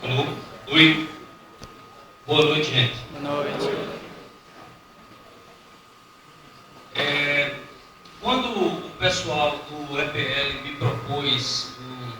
Alô? Oi? Boa noite, gente. Boa noite. Quando o pessoal do EPL me propôs um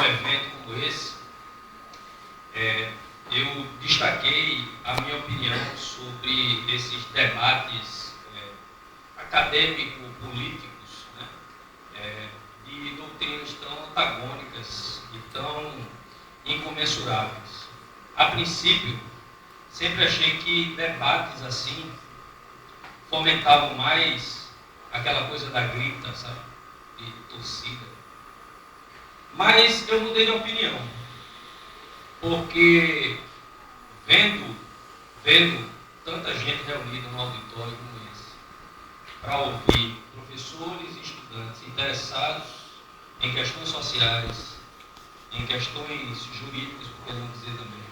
evento como esse, eu destaquei a minha opinião sobre esses debates acadêmico-políticos, né, de doutrinas tão antagônicas e tão incomensuráveis. A princípio, sempre achei que debates assim fomentavam mais aquela coisa da grita, sabe? De torcida. Mas eu mudei de opinião, porque vendo tanta gente reunida no auditório como esse, para ouvir professores e estudantes interessados em questões sociais, em questões jurídicas, por que não dizer também,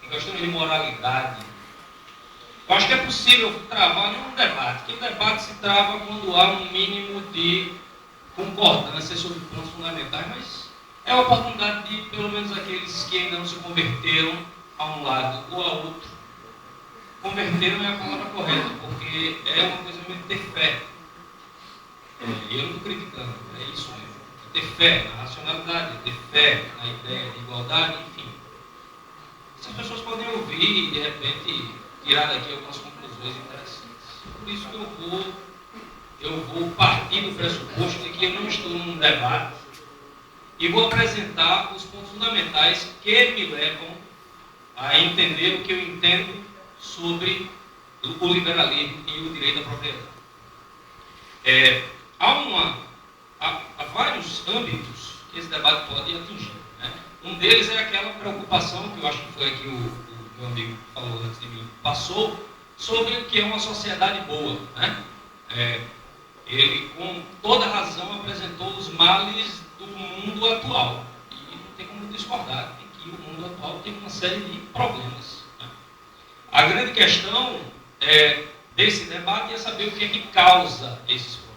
em questões de moralidade, eu acho que é possível travar num debate, que o debate se trava quando há um mínimo de concordância sobre pontos fundamentais, mas é a oportunidade de, pelo menos aqueles que ainda não se converteram a um lado ou a outro, converteram é a palavra correta, porque é uma coisa mesmo de ter fé. Eu não estou criticando, é isso mesmo. É ter fé na racionalidade, é ter fé na ideia de igualdade, enfim. Essas pessoas podem ouvir e, de repente, tirar daqui algumas conclusões interessantes. Por isso que eu vou partir do pressuposto de que eu não estou num debate e vou apresentar os pontos fundamentais que me levam a entender o que eu entendo sobre o liberalismo e o direito à propriedade. Há vários âmbitos que esse debate pode atingir, né? Um deles é aquela preocupação que eu acho que foi aqui o meu amigo falou antes de mim, passou sobre o que é uma sociedade boa, né? Ele, com toda razão, apresentou os males do mundo atual. E não tem como discordar de que o mundo atual tem uma série de problemas, né? A grande questão desse debate é saber o que é que causa esses problemas.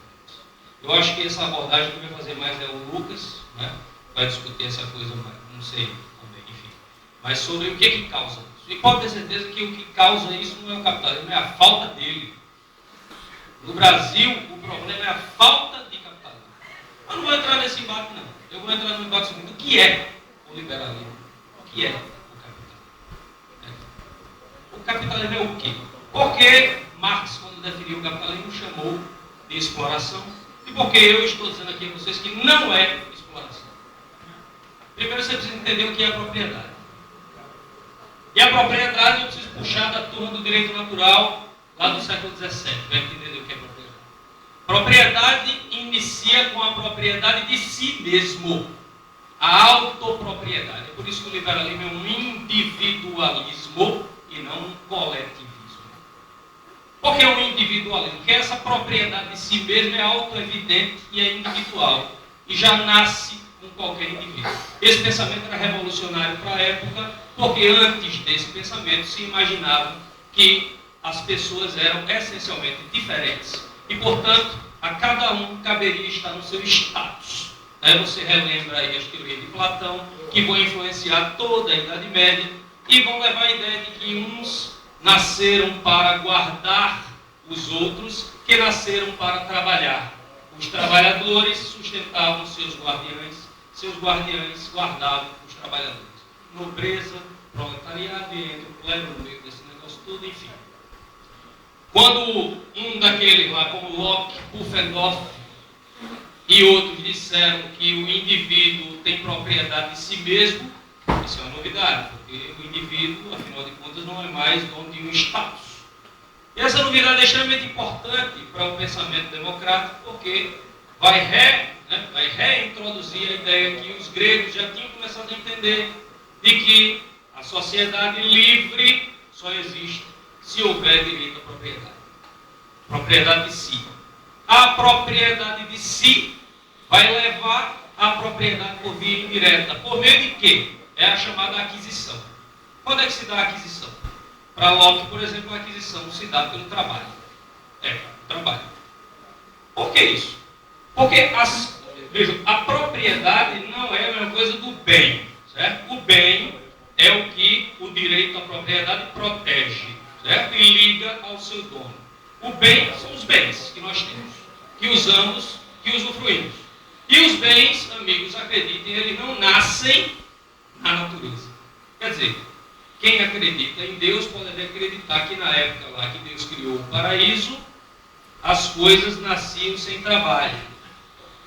Eu acho que essa abordagem que vai fazer mais é o Lucas, né? Vai discutir essa coisa mais, não sei também, enfim. Mas sobre o que é que causa isso. E pode ter certeza que o que causa isso não é o capitalismo, é a falta dele. No Brasil, o problema é a falta de capitalismo. Mas não vou entrar nesse embate, não. Eu vou entrar no embate seguinte. O que é o liberalismo? O que é o capitalismo? O capitalismo é o quê? Porque Marx, quando definiu o capitalismo, chamou de exploração. E porque eu estou dizendo aqui a vocês que não é exploração. Primeiro você precisa entender o que é a propriedade. E a propriedade eu preciso puxar da turma do direito natural lá do século XVII, para entender o que é propriedade. Propriedade inicia com a propriedade de si mesmo, a autopropriedade. É por isso que o liberalismo é um individualismo e não um coletivismo. Por que é um individualismo? Porque essa propriedade de si mesmo é auto-evidente e é individual, e já nasce com qualquer indivíduo. Esse pensamento era revolucionário para a época, porque antes desse pensamento se imaginava que as pessoas eram essencialmente diferentes e, portanto, a cada um caberia estar no seu status. Você relembra aí as teorias de Platão, que vão influenciar toda a Idade Média e vão levar a ideia de que uns nasceram para guardar os outros, que nasceram para trabalhar. Os trabalhadores sustentavam seus guardiães guardavam os trabalhadores. Nobreza, proletariado, e entra o clero no meio desse negócio todo, enfim. Quando um daqueles lá, como Locke, Pufendorf e outros disseram que o indivíduo tem propriedade de si mesmo, isso é uma novidade, porque o indivíduo, afinal de contas, não é mais dono de um status. E essa novidade é extremamente importante para o pensamento democrático, porque vai reintroduzir a ideia que os gregos já tinham começado a entender de que a sociedade livre só existe se houver direito à propriedade. Propriedade de si. A propriedade de si vai levar à propriedade por via indireta. Por meio de quê? É a chamada aquisição. Quando é que se dá a aquisição? Para Locke, por exemplo, a aquisição se dá pelo trabalho. Trabalho. Por que isso? Porque a propriedade não é a mesma coisa do bem, certo? O bem é o que o direito à propriedade protege, certo? E liga ao seu dono. O bem são os bens que nós temos, que usamos, que usufruímos. E os bens, amigos, acreditem, eles não nascem na natureza. Quer dizer, quem acredita em Deus pode até acreditar que na época lá que Deus criou o paraíso, as coisas nasciam sem trabalho.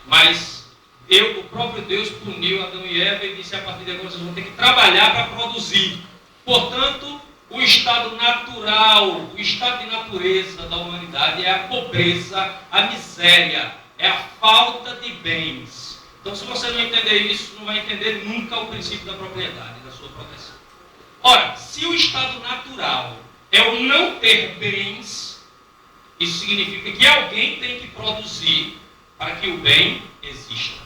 Mas o próprio Deus puniu Adão e Eva e disse: a partir de agora vocês vão ter que trabalhar para produzir. Portanto, o estado natural, o estado de natureza da humanidade é a pobreza, a miséria, é a falta de bens. Então, se você não entender isso, não vai entender nunca o princípio da propriedade, da sua proteção. Ora, se o estado natural é o não ter bens, isso significa que alguém tem que produzir para que o bem exista.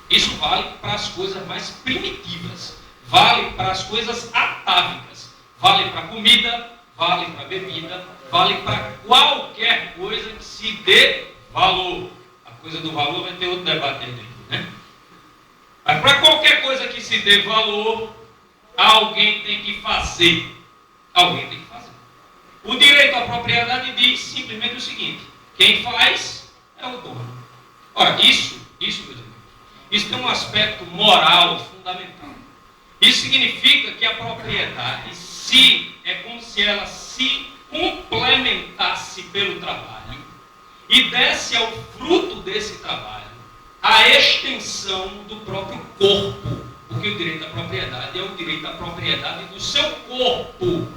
Isso vale para as coisas mais primitivas, vale para as coisas atávicas, vale para a comida, vale para a bebida, vale para qualquer coisa que se dê valor. A coisa do valor vai ter outro debate aí dentro, né? Mas para qualquer coisa que se dê valor, alguém tem que fazer. Alguém tem que fazer. O direito à propriedade diz simplesmente o seguinte: quem faz é o dono. Ora, isso, meus amigos, isso tem um aspecto moral fundamental. Isso significa que a propriedade é como se ela se complementasse pelo trabalho e desse ao fruto desse trabalho a extensão do próprio corpo. Porque o direito à propriedade é o direito à propriedade do seu corpo.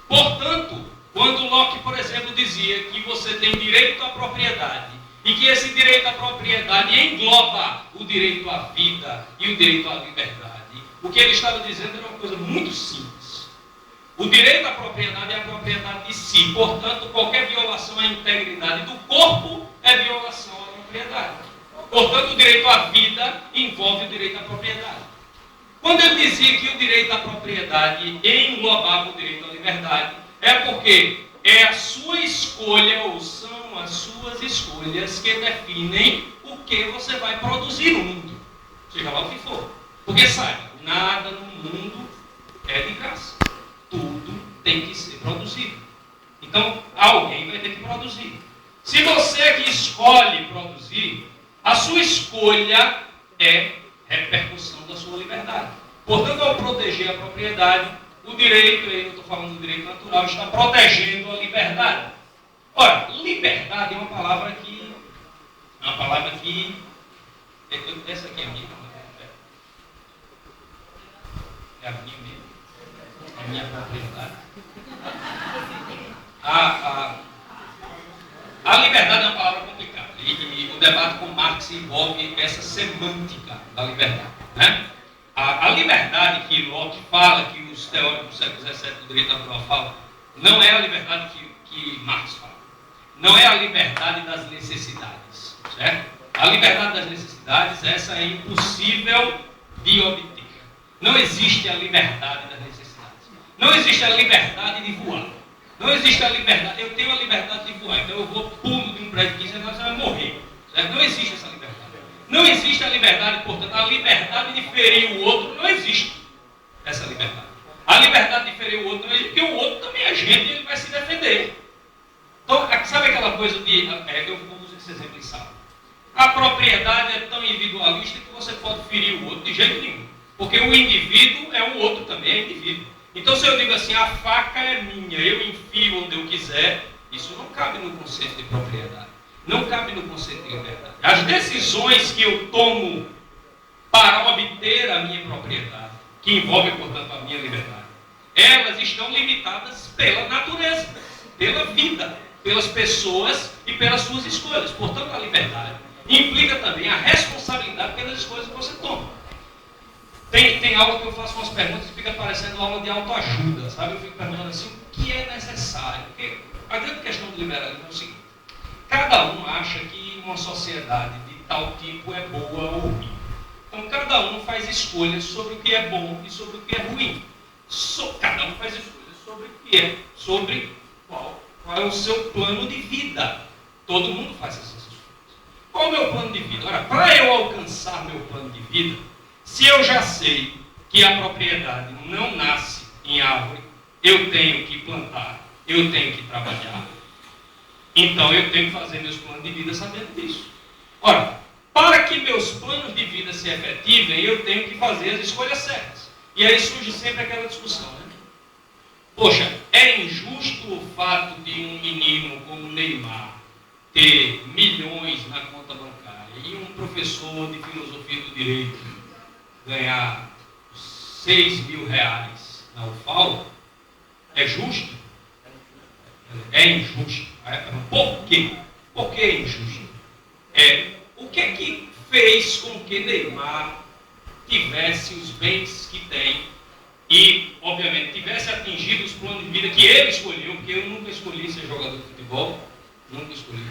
Portanto, quando Locke, por exemplo, dizia que você tem direito à propriedade e que esse direito à propriedade engloba o direito à vida e o direito à liberdade, o que ele estava dizendo era uma coisa muito simples. O direito à propriedade é a propriedade de si. Portanto, qualquer violação à integridade do corpo é violação à propriedade. Portanto, o direito à vida envolve o direito à propriedade. Quando ele dizia que o direito à propriedade englobava o direito à liberdade, é porque é a sua escolha, ou são as suas escolhas que definem o que você vai produzir no mundo, seja lá o que for. Porque saiba, nada no mundo é de graça. Tudo tem que ser produzido. Então, alguém vai ter que produzir. Se você que escolhe produzir, a sua escolha é repercussão da sua liberdade. Portanto, ao proteger a propriedade, o direito, aí eu estou falando do direito natural, está protegendo a liberdade. Ora, liberdade é uma palavra que... essa aqui é a minha. É a minha mesmo. É a minha propriedade. A liberdade é uma palavra complicada. E o debate com Marx envolve essa semântica da liberdade, né? A liberdade que Locke fala, que os teóricos do século XVII do direito natural falam, não é a liberdade que Marx fala. Não é a liberdade das necessidades, certo? A liberdade das necessidades, essa é impossível de obter. Não existe a liberdade das necessidades. Não existe a liberdade de voar. Não existe a liberdade. Eu tenho a liberdade de voar, então eu vou pulo de um prédio de 15 anos, você vai morrer, certo? Não existe essa liberdade. Não existe a liberdade, portanto, a liberdade de ferir o outro não existe. Essa liberdade. A liberdade de ferir o outro não existe, porque o outro também é gente e ele vai se defender. Então, sabe aquela coisa de... eu vou usar esse exemplo em sala. A propriedade é tão individualista que você pode ferir o outro de jeito nenhum. Porque o indivíduo é o outro também, é indivíduo. Então, se eu digo assim, a faca é minha, eu enfio onde eu quiser, isso não cabe no conceito de propriedade. Não cabe no conceito de liberdade. As decisões que eu tomo para obter a minha propriedade, que envolve, portanto, a minha liberdade, elas estão limitadas pela natureza, pela vida, pelas pessoas e pelas suas escolhas. Portanto, a liberdade implica também a responsabilidade pelas escolhas que você toma. Tem aula que eu faço umas perguntas e fica parecendo aula de autoajuda, sabe? Eu fico perguntando assim, o que é necessário? Porque a grande questão do liberalismo é o seguinte: cada um acha que uma sociedade de tal tipo é boa ou ruim. Então, cada um faz escolhas sobre o que é bom e sobre o que é ruim. Cada um faz escolhas sobre o que é, sobre qual é o seu plano de vida. Todo mundo faz essas escolhas. Qual é o meu plano de vida? Ora, para eu alcançar meu plano de vida, se eu já sei que a propriedade não nasce em árvore, eu tenho que plantar, eu tenho que trabalhar. Então eu tenho que fazer meus planos de vida sabendo disso. Ora, para que meus planos de vida se efetivem, eu tenho que fazer as escolhas certas. E aí surge sempre aquela discussão, né? Poxa, é injusto o fato de um menino como Neymar ter milhões na conta bancária e um professor de filosofia do direito ganhar 6 mil reais na UFAL? É justo? É injusto. Por quê? Por que é injusto? O que é que fez com que Neymar tivesse os bens que tem e, obviamente, tivesse atingido os planos de vida que ele escolheu, porque eu nunca escolhi ser jogador de futebol, nunca escolhi.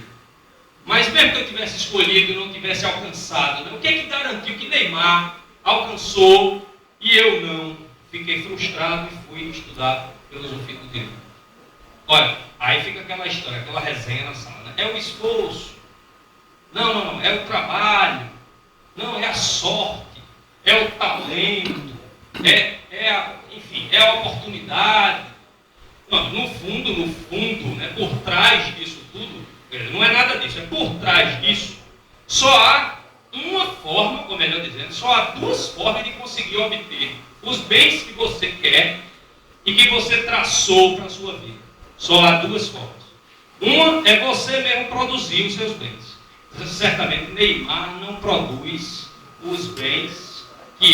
Mas mesmo que eu tivesse escolhido e não tivesse alcançado, né? O que é que garantiu que Neymar alcançou e eu não? Fiquei frustrado e fui estudar filosofia do direito. Olha, aí fica aquela história, aquela resenha na sala, né? É o esforço. Não, é o trabalho. Não, é a sorte. É o talento. Enfim, é a oportunidade. Não, no fundo, né, por trás disso tudo, não é nada disso, é por trás disso, só há uma forma, ou melhor dizendo, só há duas formas de conseguir obter os bens que você quer e que você traçou para a sua vida. Só há duas formas. Uma é você mesmo produzir os seus bens. Certamente Neymar não produz os bens que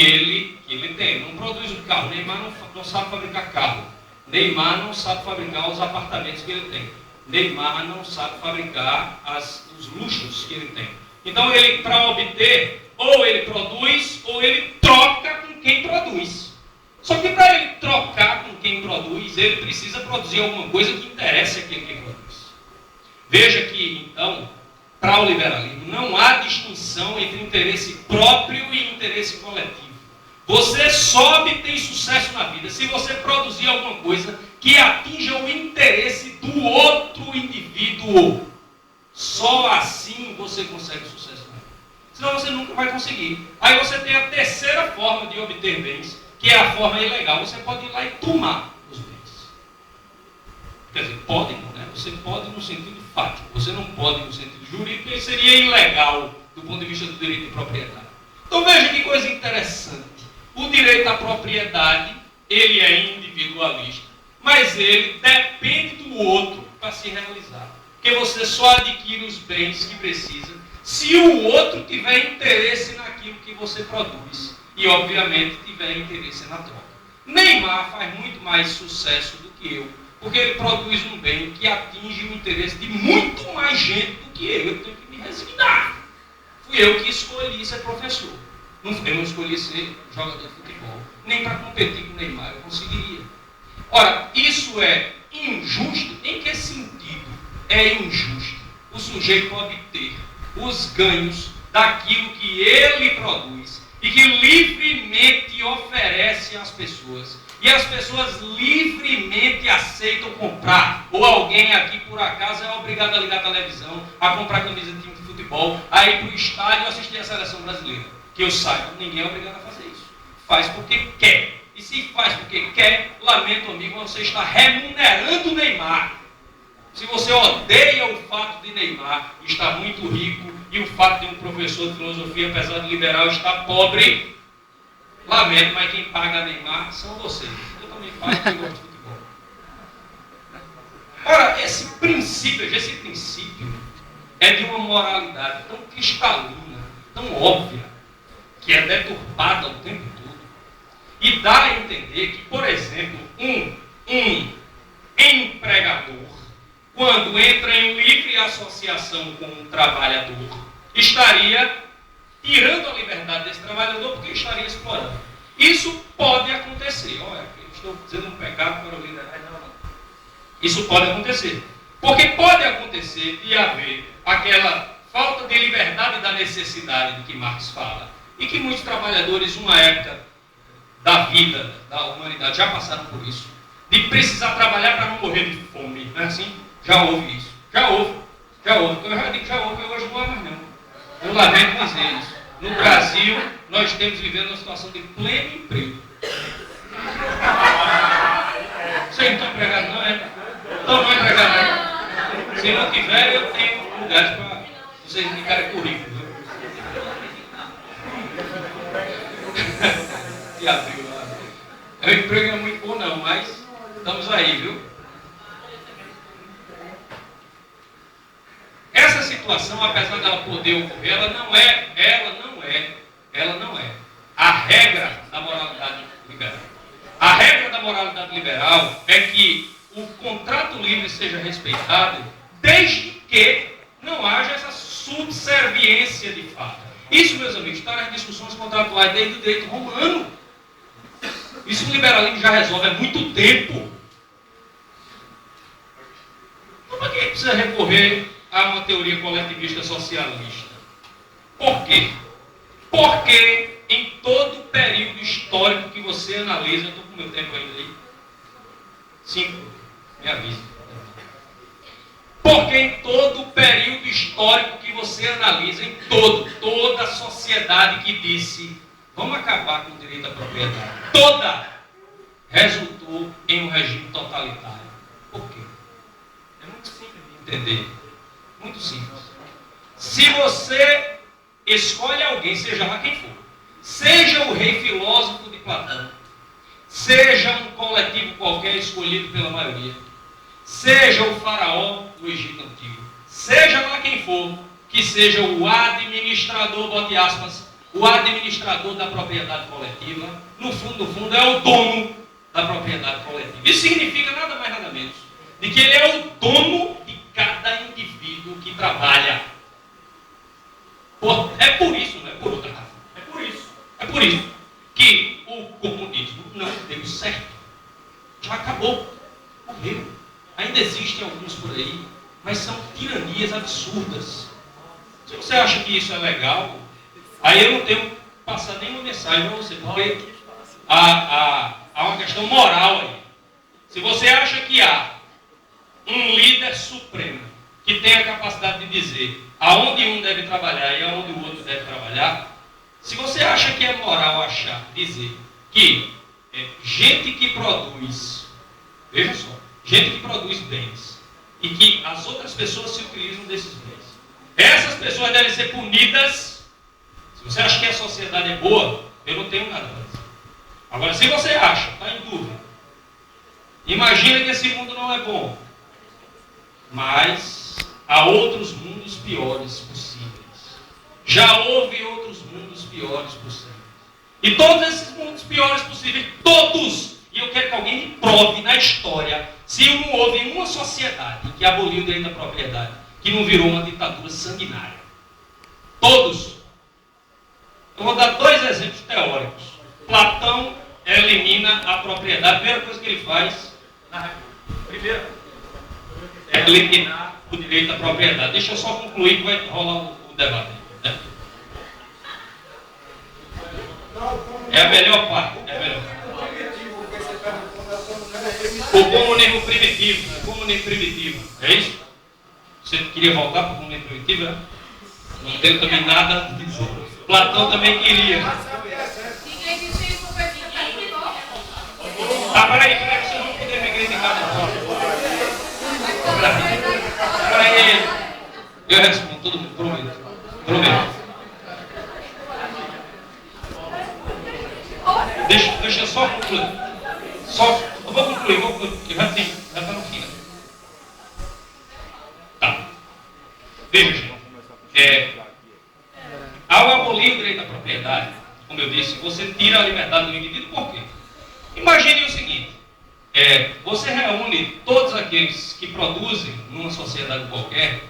ele tem. Não produz o carro. Neymar não sabe fabricar carro. Neymar não sabe fabricar os apartamentos que ele tem. Neymar não sabe fabricar os luxos que ele tem. Então, ele, para obter, ou ele produz, ou ele troca com quem produz. Só que para ele trocar com quem produz, ele precisa produzir alguma coisa que interesse a quem produz. Veja que, então, para o liberalismo, não há distinção entre interesse próprio e interesse coletivo. Você só obtém sucesso na vida se você produzir alguma coisa que atinja o interesse do outro indivíduo. Só assim você consegue sucesso na vida. Senão você nunca vai conseguir. Aí você tem a terceira forma de obter bens, que é a forma ilegal. Você pode ir lá e tomar os bens. Quer dizer, pode não, né? Você pode no sentido fático. Você não pode no sentido jurídico, porque seria ilegal do ponto de vista do direito de propriedade. Então veja que coisa interessante. O direito à propriedade, ele é individualista, mas ele depende do outro para se realizar. Porque você só adquire os bens que precisa se o outro tiver interesse naquilo que você produz e, obviamente, tiver interesse na troca. Neymar faz muito mais sucesso do que eu, porque ele produz um bem que atinge o interesse de muito mais gente do que eu. Eu tenho que me resignar. Fui eu que escolhi ser professor. Eu não escolhi ser jogador de futebol. Nem para competir com o Neymar eu conseguiria. Ora, isso é injusto? Em que sentido é injusto o sujeito obter os ganhos daquilo que ele produz e que livremente oferece às pessoas? E as pessoas livremente aceitam comprar. Ou alguém aqui, por acaso, é obrigado a ligar a televisão, a comprar camisa de time de futebol, a ir para o estádio assistir a seleção brasileira. Que eu saiba, ninguém é obrigado a fazer isso. Faz porque quer. E se faz porque quer, lamento, amigo, você está remunerando o Neymar. Se você odeia o fato de Neymar estar muito rico e o fato de um professor de filosofia, apesar de liberal, estar pobre, lamento, mas quem paga Neymar são vocês. Eu também pago porque gosto de futebol. Ora, esse princípio é de uma moralidade tão cristalina, tão óbvia, que é deturpada o tempo todo, e dá a entender que, por exemplo, um empregador, quando entra em livre associação com um trabalhador, estaria tirando a liberdade desse trabalhador porque estaria explorando. Isso pode acontecer. Olha, eu estou dizendo um pecado para o líder. Não. Isso pode acontecer. Porque pode acontecer de haver aquela falta de liberdade da necessidade de que Marx fala, e que muitos trabalhadores, numa época da vida, da humanidade, já passaram por isso, de precisar trabalhar para não morrer de fome. Não é assim? Já houve isso. Já houve. Eu já digo já houve, hoje não há mais não. Eu lamento dizer isso. No Brasil, nós estamos vivendo uma situação de pleno emprego. empregado não, é? Não, não é empregado. Se não tiver, eu tenho lugares para vocês indicarem currículo. E abriu lá. O emprego não é muito bom não, mas estamos aí, viu? Essa situação, apesar dela poder ocorrer, ela não é a regra da moralidade liberal. A regra da moralidade liberal é que o contrato livre seja respeitado desde que não haja essa subserviência de fato. Isso, meus amigos, está nas discussões contratuais desde o direito romano. Isso o liberalismo já resolve há muito tempo. Então, para que precisa recorrer a uma teoria coletivista socialista? Por quê? Porque em todo período histórico que você analisa, eu estou com o meu tempo ainda aí, 5, me avisa. Porque em todo período histórico que você analisa, em toda a sociedade que disse, vamos acabar com o direito à propriedade, toda resultou em um regime totalitário. Por quê? É muito simples de entender. Muito simples. Se você escolhe alguém, seja lá quem for, seja o rei filósofo de Platão, seja um coletivo qualquer escolhido pela maioria, seja o faraó do Egito Antigo, seja lá quem for, que seja o administrador, bote aspas, o administrador da propriedade coletiva, no fundo é o dono da propriedade coletiva. Isso significa nada mais nada menos de que ele é o dono de cada indivíduo que trabalha. É por isso, não é por outra razão. É por isso que o comunismo não deu certo. Já acabou. Morreu. Ainda existem alguns por aí, mas são tiranias absurdas. Se você acha que isso é legal, aí eu não tenho que passar nenhuma mensagem para você, porque há uma questão moral aí. Se você acha que há um líder supremo que tem a capacidade de dizer aonde um deve trabalhar e aonde o outro deve trabalhar, se você acha que é moral dizer que gente que produz, veja só, gente que produz bens e que as outras pessoas se utilizam desses bens, essas pessoas devem ser punidas. Se você acha que a sociedade é boa, eu não tenho nada para dizer. Agora, se você acha, está em dúvida, imagina que esse mundo não é bom, mas há outros mundos piores possíveis. Já houve outros mundos piores possíveis. E todos esses mundos piores possíveis, todos, e eu quero que alguém me prove na história, se não houve uma sociedade que aboliu o direito à propriedade, que não virou uma ditadura sanguinária. Todos. Eu vou dar 2 exemplos teóricos. Platão elimina a propriedade. A primeira coisa que ele faz, primeiro, é eliminar o direito à propriedade. Deixa eu só concluir que vai rolar o debate. Né? É a melhor parte. É a melhor parte. O comunismo primitivo. O comunismo primitivo. É isso? Você queria voltar para o comunismo primitivo? Né? Não tenho também nada a dizer. Platão também queria. Ah, peraí, vocês vão poder me criticar depois. Peraí. Eu respondo todo mundo, prometo. Deixa eu só concluir. Eu vou concluir, porque já está no fim. Né? Tá. Veja, gente. Ao abolir o direito à propriedade, como eu disse, você tira a liberdade do indivíduo. Por quê? Imagine o seguinte, você reúne todos aqueles que produzem numa sociedade qualquer,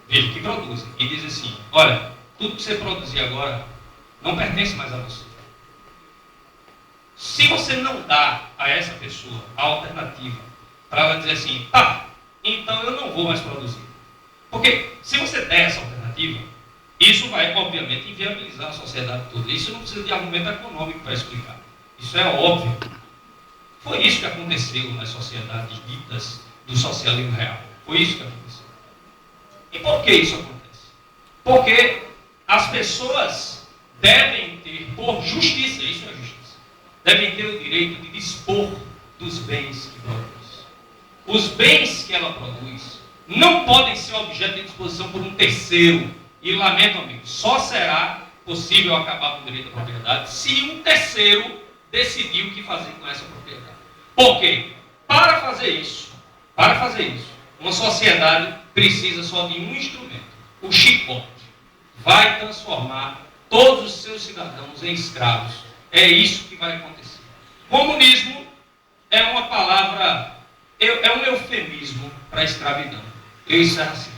veja, que produzem, e diz assim, olha, tudo que você produzir agora não pertence mais a você. Se você não dá a essa pessoa a alternativa para ela dizer assim, então eu não vou mais produzir. Porque se você der essa alternativa, isso vai, obviamente, inviabilizar a sociedade toda. Isso não precisa de argumento econômico para explicar. Isso é óbvio. Foi isso que aconteceu nas sociedades ditas do socialismo real. Foi isso que aconteceu. E por que isso acontece? Porque as pessoas devem ter, por justiça, isso é justiça, devem ter o direito de dispor dos bens que produzem. os bens que ela produz não podem ser objeto de disposição por um terceiro. E lamento, amigo, só será possível acabar com o direito à propriedade se um terceiro decidir o que fazer com essa propriedade. Por quê? Para fazer isso, uma sociedade precisa só de um instrumento, o chicote. Vai transformar todos os seus cidadãos em escravos. É isso que vai acontecer. Comunismo é uma palavra, é um eufemismo para a escravidão. Eu encerro assim.